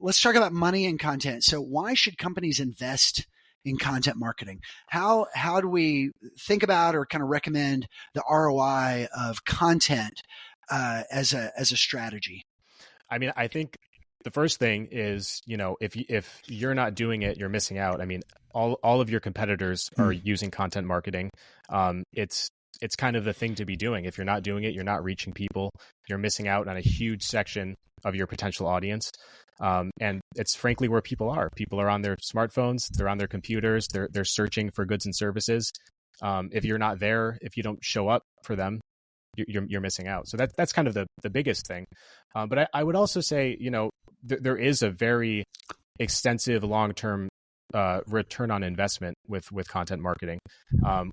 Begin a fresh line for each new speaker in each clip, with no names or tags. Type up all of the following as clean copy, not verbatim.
let's talk about money and content. So why should companies invest in content marketing? How do we think about or kind of recommend the ROI of content as a strategy?
I mean, I think the first thing is, if you're not doing it, you're missing out. I mean, all of your competitors are using content marketing. It's kind of the thing to be doing. If you're not doing it, you're not reaching people. You're missing out on a huge section of your potential audience. And it's frankly where people are. People are on their smartphones, they're on their computers, they're searching for goods and services. If you're not there, if you don't show up for them, you're missing out. So that's kind of the biggest thing. But I would also say, there is a very extensive long-term return on investment with content marketing.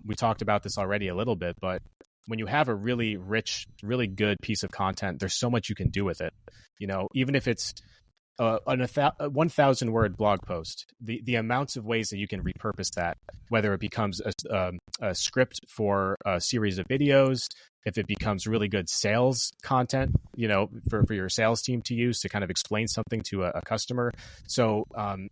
We talked about this already a little bit, but when you have a really rich, really good piece of content, there's so much you can do with it. Even if it's a 1,000 word blog post, the amounts of ways that you can repurpose that, whether it becomes a script for a series of videos, if it becomes really good sales content, for your sales team to use to kind of explain something to a customer. So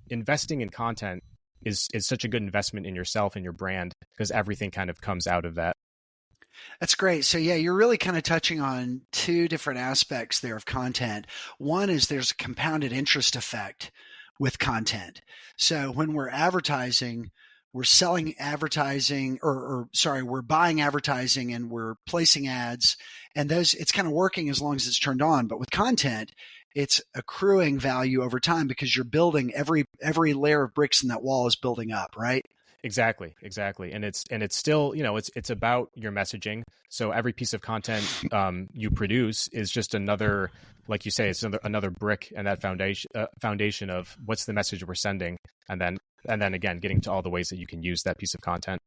investing in content is such a good investment in yourself and your brand, because everything kind of comes out of that.
That's great. So yeah, you're really kind of touching on two different aspects there of content. One is there's a compounded interest effect with content. So when we're advertising, we're selling advertising we're buying advertising and we're placing ads, and it's kind of working as long as it's turned on. But with content, it's accruing value over time because you're building every layer of bricks in that wall is building up, right?
Exactly. And it's still, it's about your messaging. So every piece of content you produce is just another, like you say, it's another brick in that foundation of what's the message we're sending, and then again getting to all the ways that you can use that piece of content.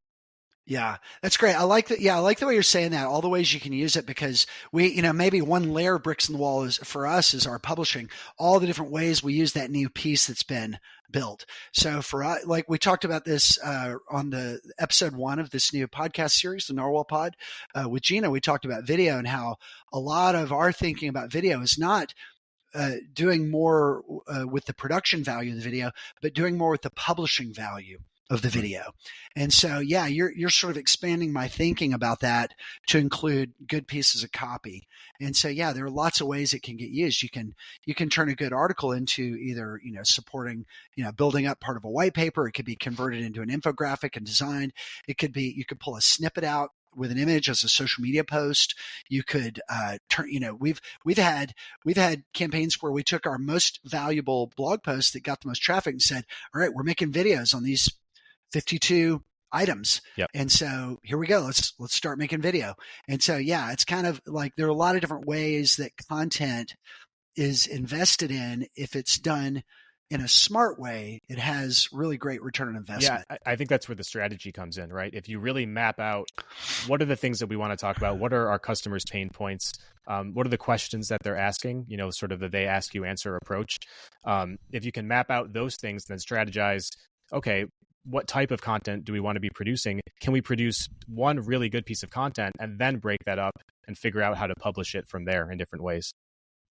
Yeah, that's great. I like that. Yeah, I like the way you're saying that. All the ways you can use it, because we, maybe one layer of bricks in the wall is for us is our publishing. All the different ways we use that new piece that's been built. So for us, like we talked about this on the episode 1 of this new podcast series, the Narwhal Pod, with Gina. We talked about video and how a lot of our thinking about video is not doing more with the production value of the video, but doing more with the publishing value of the video. And so, yeah, you're sort of expanding my thinking about that to include good pieces of copy. And so, yeah, there are lots of ways it can get used. You can turn a good article into either, supporting, building up part of a white paper. It could be converted into an infographic and designed. It could be, you could pull a snippet out with an image as a social media post. You could turn, we've had campaigns where we took our most valuable blog posts that got the most traffic and said, all right, we're making videos on these 52 items.
Yep.
And so here we go. Let's start making video. And so, yeah, it's kind of like there are a lot of different ways that content is invested in. If it's done in a smart way, it has really great return on investment.
Yeah, I think that's where the strategy comes in, right? If you really map out what are the things that we want to talk about, what are our customers' pain points, what are the questions that they're asking, sort of the they ask you answer approach. If you can map out those things, then strategize, okay, what type of content do we want to be producing? Can we produce one really good piece of content and then break that up and figure out how to publish it from there in different ways?